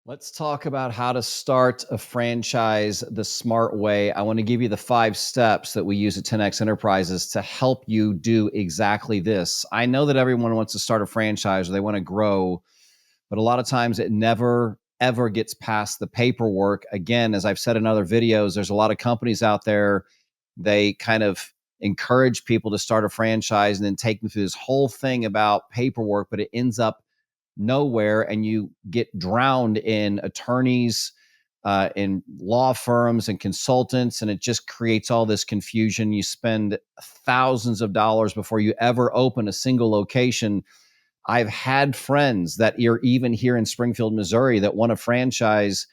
Let's talk about how to start a franchise the smart way. I want to give you the 5 steps that we use at 10X Enterprises to help you do exactly this. I know that everyone wants to start a franchise or they want to grow, but a lot of times it never, ever gets past the paperwork. Again, as I've said in other videos, there's a lot of companies out there, they kind of encourage people to start a franchise and then take them through this whole thing about paperwork, but it ends up nowhere and you get drowned in attorneys, in law firms and consultants, and it just creates all this confusion. You spend thousands of dollars before you ever open a single location. I've had friends that are even here in Springfield, Missouri, that want a franchise,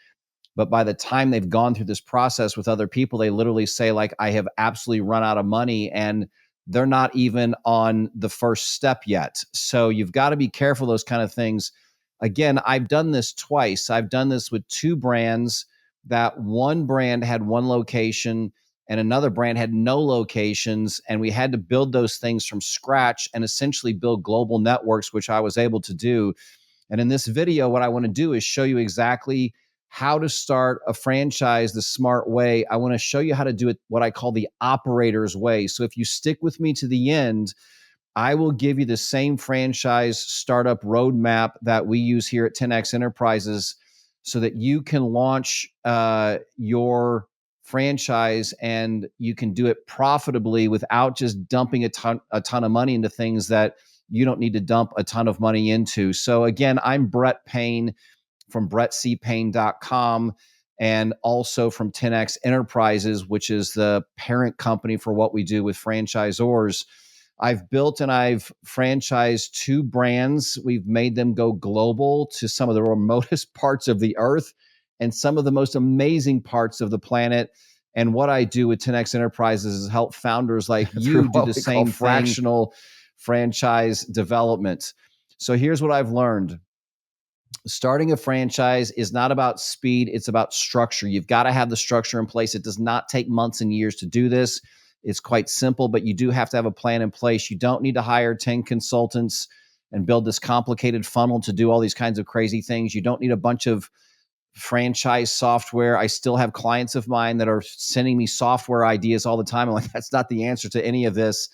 but by the time they've gone through this process with other people, they literally say, like, I have absolutely run out of money, and they're not even on the first step yet. So you've got to be careful, those kind of things. Again, I've done this twice. I've done this with 2 brands. That one brand had 1 location and another brand had no locations. And we had to build those things from scratch and essentially build global networks, which I was able to do. And in this video, what I want to do is show you exactly how to start a franchise the smart way. I want to show you how to do it what I call the operator's way. So if you stick with me to the end, I will give you the same franchise startup roadmap that we use here at 10X Enterprises so that you can launch your franchise and you can do it profitably without just dumping a ton of money into things that you don't need to dump a ton of money into. So again, I'm Brett Payne from brettcpayne.com and also from 10X Enterprises, which is the parent company for what we do with franchisors. I've built and I've franchised 2 brands. We've made them go global to some of the remotest parts of the earth and some of the most amazing parts of the planet. And what I do with 10X Enterprises is help founders like you do the same fractional franchise development. So here's what I've learned. Starting a franchise is not about speed, it's about structure. You've got to have the structure in place. It does not take months and years to do this. It's quite simple, but you do have to have a plan in place. You don't need to hire 10 consultants and build this complicated funnel to do all these kinds of crazy things. You don't need a bunch of franchise software. I still have clients of mine that are sending me software ideas all the time. I'm like, that's not the answer to any of this.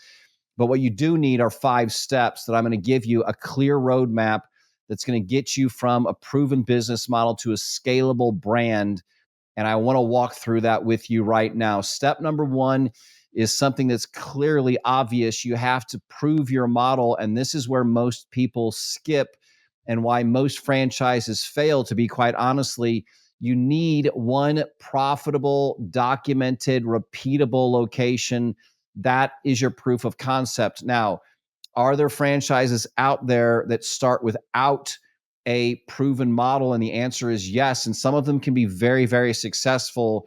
But what you do need are 5 steps that I'm going to give you a clear roadmap that's going to get you from a proven business model to a scalable brand. And I want to walk through that with you right now. Step number 1 is something that's clearly obvious. You have to prove your model. And this is where most people skip and why most franchises fail, to be quite honestly. You need one profitable, documented, repeatable location. That is your proof of concept. Now, are there franchises out there that start without a proven model? And the answer is yes. And some of them can be very, very successful.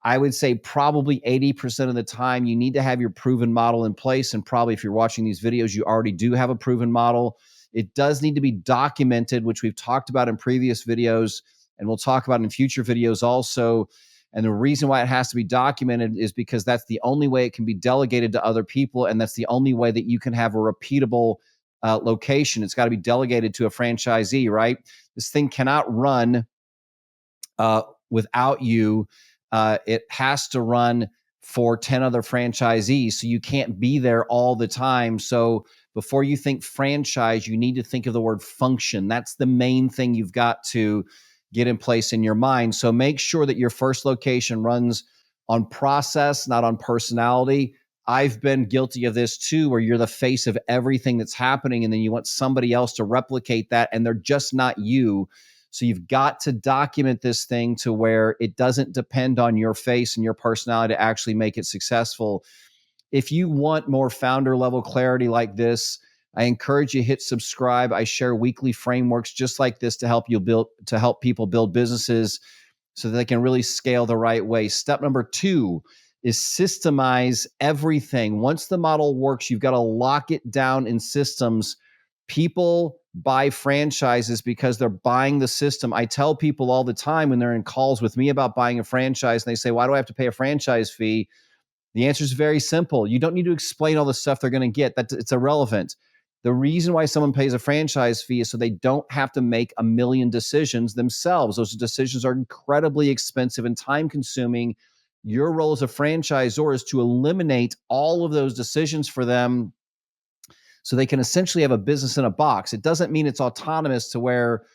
I would say probably 80% of the time you need to have your proven model in place. And probably if you're watching these videos, you already do have a proven model. It does need to be documented, which we've talked about in previous videos, and we'll talk about in future videos also. And the reason why it has to be documented is because that's the only way it can be delegated to other people. And that's the only way that you can have a repeatable location. It's got to be delegated to a franchisee, right? This thing cannot run without you. It has to run for 10 other franchisees. So you can't be there all the time. So before you think franchise, you need to think of the word function. That's the main thing you've got to get in place in your mind. So make sure that your first location runs on process, not on personality. I've been guilty of this too, where you're the face of everything that's happening and then you want somebody else to replicate that and they're just not you. So you've got to document this thing to where it doesn't depend on your face and your personality to actually make it successful. If you want more founder level clarity like this, I encourage you to hit subscribe. I share weekly frameworks just like this to help people build businesses so that they can really scale the right way. Step number 2 is systemize everything. Once the model works, you've got to lock it down in systems. People buy franchises because they're buying the system. I tell people all the time when they're in calls with me about buying a franchise and they say, why do I have to pay a franchise fee? The answer is very simple. You don't need to explain all the stuff they're going to get. It's irrelevant. The reason why someone pays a franchise fee is so they don't have to make a million decisions themselves. Those decisions are incredibly expensive and time consuming. Your role as a franchisor is to eliminate all of those decisions for them so they can essentially have a business in a box. It doesn't mean it's autonomous to where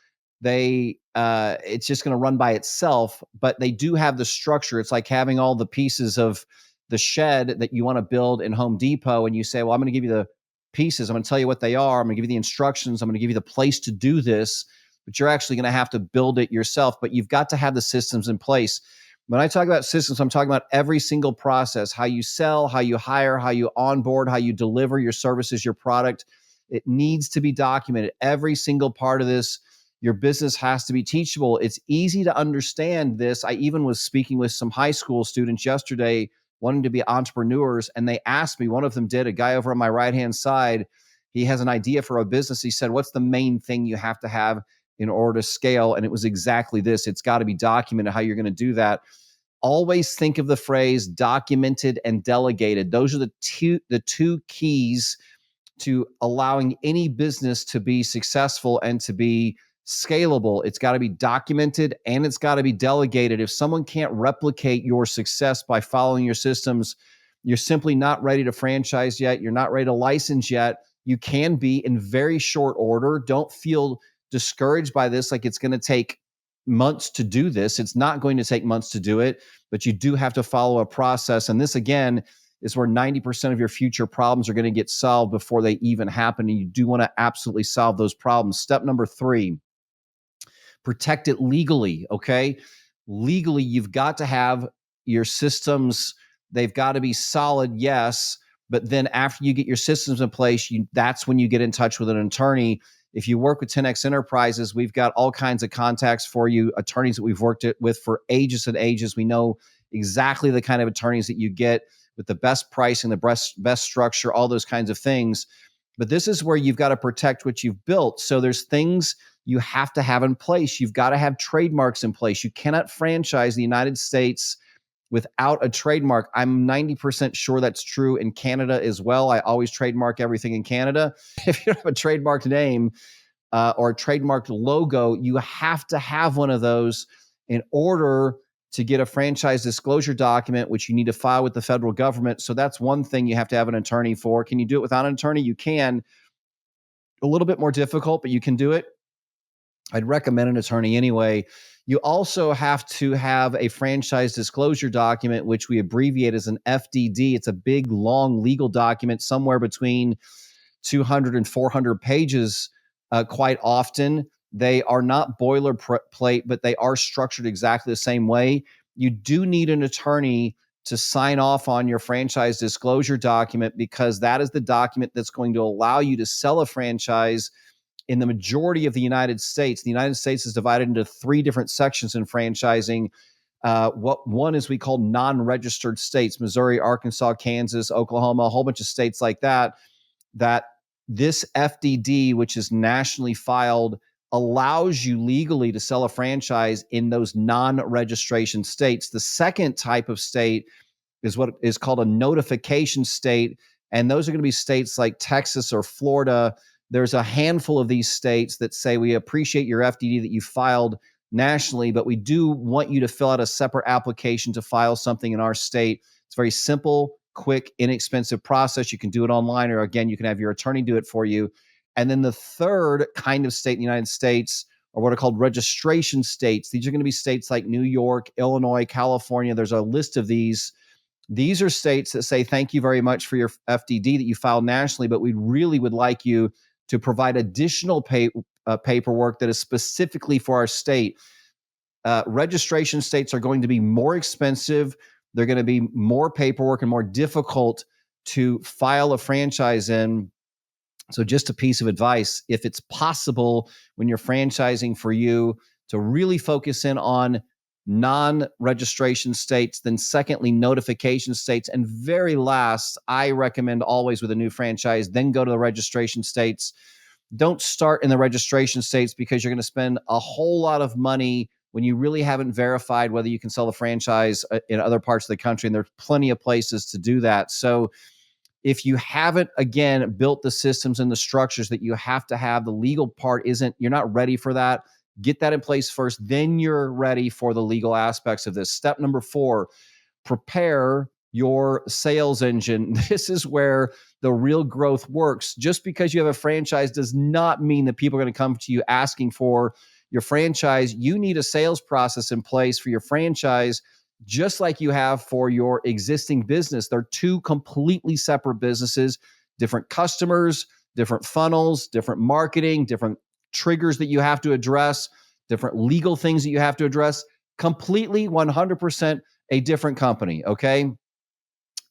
it's just going to run by itself, but they do have the structure. It's like having all the pieces of the shed that you want to build in Home Depot, and you say, well, I'm going to give you the pieces, I'm going to tell you what they are, I'm going to give you the instructions, I'm going to give you the place to do this, but you're actually going to have to build it yourself. But you've got to have the systems in place. When I talk about systems, I'm talking about every single process: how you sell, how you hire, how you onboard, how you deliver your services, your product. It needs to be documented. Every single part of this. Your business has to be teachable. It's easy to understand this. I even was speaking with some high school students yesterday wanting to be entrepreneurs, and they asked me, one of them did, a guy over on my right-hand side, he has an idea for a business. He said, what's the main thing you have to have in order to scale? And it was exactly this. It's got to be documented how you're going to do that. Always think of the phrase documented and delegated. Those are the two keys to allowing any business to be successful and to be scalable. It's got to be documented and it's got to be delegated. If someone can't replicate your success by following your systems, you're simply not ready to franchise yet. You're not ready to license yet. You can be in very short order. Don't feel discouraged by this, like it's going to take months to do this. It's not going to take months to do it, but you do have to follow a process. And this, again, is where 90% of your future problems are going to get solved before they even happen. And you do want to absolutely solve those problems. Step number 3, protect it legally, okay? Legally, you've got to have your systems. They've got to be solid, yes. But then after you get your systems in place, that's when you get in touch with an attorney. If you work with 10X Enterprises, we've got all kinds of contacts for you, attorneys that we've worked with for ages and ages. We know exactly the kind of attorneys that you get with the best pricing, the best structure, all those kinds of things. But this is where you've got to protect what you've built. So there's things you have to have in place. You've got to have trademarks in place. You cannot franchise the United States without a trademark. I'm 90% sure that's true in Canada as well. I always trademark everything in Canada. If you don't have a trademarked name or a trademarked logo, you have to have one of those in order to get a franchise disclosure document, which you need to file with the federal government. So that's one thing you have to have an attorney for. Can you do it without an attorney? You can. A little bit more difficult, but you can do it. I'd recommend an attorney anyway. You also have to have a franchise disclosure document, which we abbreviate as an FDD. It's a big, long legal document, somewhere between 200 and 400 pages quite often. They are not boilerplate, but they are structured exactly the same way. You do need an attorney to sign off on your franchise disclosure document, because that is the document that's going to allow you to sell a franchise in the majority of the United States. The United States is divided into 3 different sections in franchising. What one is we call non-registered states: Missouri, Arkansas, Kansas, Oklahoma, a whole bunch of states like that. That this FDD, which is nationally filed, allows you legally to sell a franchise in those non-registration states. The second type of state is what is called a notification state, and those are going to be states like Texas or Florida. There's a handful of these states that say, we appreciate your FDD that you filed nationally, but we do want you to fill out a separate application to file something in our state. It's very simple, quick, inexpensive process. You can do it online, or again, you can have your attorney do it for you. And then the third kind of state in the United States are what are called registration states. These are going to be states like New York, Illinois, California. There's a list of these. These are states that say, thank you very much for your FDD that you filed nationally, but we really would like you to provide additional paperwork that is specifically for our state. Registration states are going to be more expensive. They're going to be more paperwork and more difficult to file a franchise in. So just a piece of advice: if it's possible when you're franchising for you to really focus in on non-registration states, then secondly, notification states. And very last, I recommend always with a new franchise, then go to the registration states. Don't start in the registration states, because you're going to spend a whole lot of money when you really haven't verified whether you can sell the franchise in other parts of the country. And there's plenty of places to do that. So If you haven't, again, built the systems and the structures that you have to have, the legal part you're not ready for that. Get that in place first. Then you're ready for the legal aspects of this. Step number 4, prepare your sales engine. This is where the real growth works. Just because you have a franchise does not mean that people are going to come to you asking for your franchise. You need a sales process in place for your franchise, just like you have for your existing business. They're two completely separate businesses, different customers, different funnels, different marketing, different triggers that you have to address, different legal things that you have to address, completely 100% a different company, okay?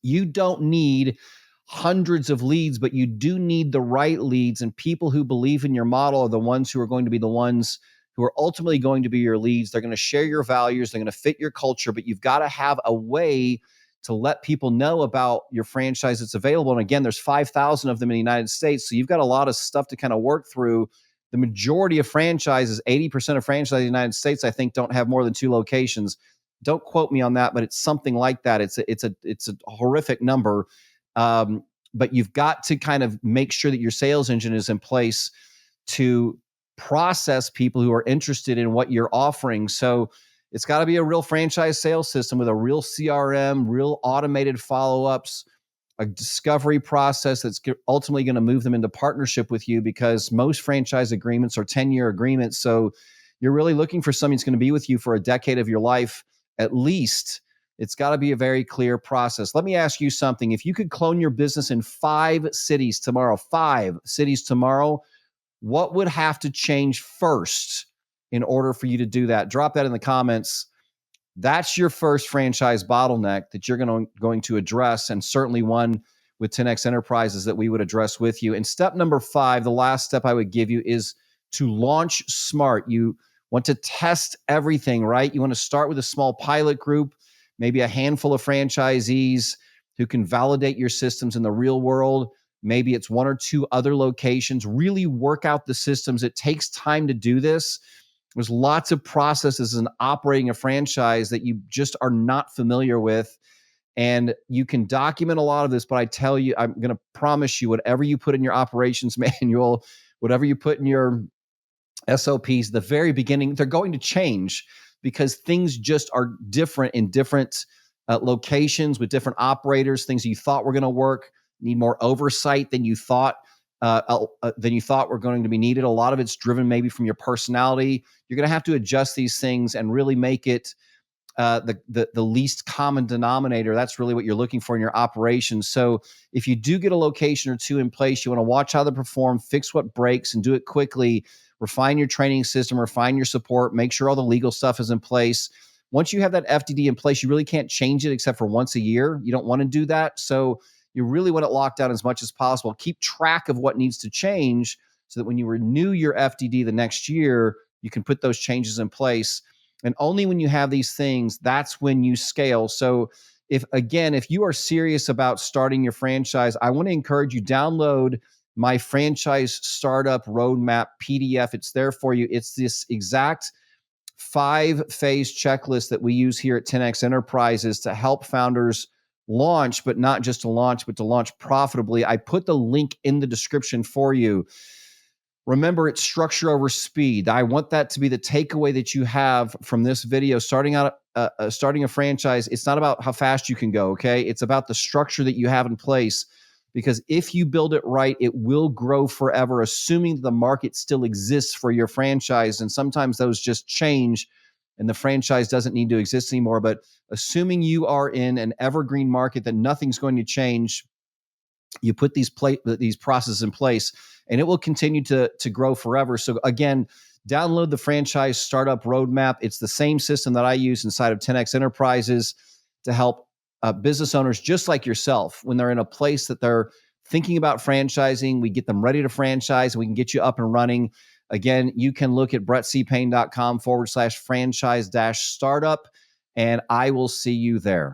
You don't need hundreds of leads, but you do need the right leads, and people who believe in your model are the ones who are going to be the ones who are ultimately going to be your leads. They're going to share your values. They're going to fit your culture, but you've got to have a way to let people know about your franchise that's available. And again, there's 5,000 of them in the United States. So you've got a lot of stuff to kind of work through. The majority of franchises, 80% of franchises in the United States, I think, don't have more than 2 locations. Don't quote me on that, but it's something like that. It's a horrific number. But you've got to kind of make sure that your sales engine is in place to process people who are interested in what you're offering. So it's got to be a real franchise sales system with a real CRM, real automated follow-ups, a discovery process that's ultimately going to move them into partnership with you, because most franchise agreements are 10-year agreements. So you're really looking for somebody that's going to be with you for a decade of your life at least. It's got to be a very clear process. Let me ask you something. If you could clone your business in 5 cities tomorrow, what would have to change first in order for you to do that? Drop that in the comments. That's your first franchise bottleneck that you're going to address, and certainly one with 10X Enterprises that we would address with you. And step number 5, the last step I would give you, is to launch smart. You want to test everything, right? You want to start with a small pilot group, maybe a handful of franchisees who can validate your systems in the real world. Maybe it's 1 or 2 other locations. Really work out the systems. It takes time to do this. There's lots of processes in operating a franchise that you just are not familiar with. And you can document a lot of this, but I tell you, I'm going to promise you, whatever you put in your operations manual, whatever you put in your SOPs at the very beginning, they're going to change, because things just are different in different locations with different operators. Things you thought were going to work need more oversight than you thought were going to be needed. A lot of it's driven maybe from your personality. You're going to have to adjust these things and really make it the least common denominator. That's really what you're looking for in your operations. So if you do get a location or 2 in place, you want to watch how they perform, fix what breaks, and do it quickly. Refine your training system, refine your support, make sure all the legal stuff is in place. Once you have that FDD in place, you really can't change it except for once a year. You don't want to do that. So you really want it locked down as much as possible. Keep track of what needs to change so that when you renew your FDD the next year, you can put those changes in place. And only when you have these things, that's when you scale. So if you are serious about starting your franchise, I want to encourage you, download my franchise startup roadmap PDF. It's there for you. It's this exact 5-phase checklist that we use here at 10X Enterprises to help founders launch, but not just to launch, but to launch profitably. I put the link in the description for you. Remember, it's structure over speed. I want that to be the takeaway that you have from this video. Starting a franchise, it's not about how fast you can go, okay? It's about the structure that you have in place, because if you build it right, it will grow forever, assuming the market still exists for your franchise. And sometimes those just change and the franchise doesn't need to exist anymore. But assuming you are in an evergreen market that nothing's going to change, you put these processes in place, and it will continue to grow forever. So again, download the franchise startup roadmap. It's the same system that I use inside of 10X Enterprises to help business owners just like yourself when they're in a place that they're thinking about franchising. We get them ready to franchise, and we can get you up and running. Again, you can look at brettcpayne.com/franchise-startup, and I will see you there.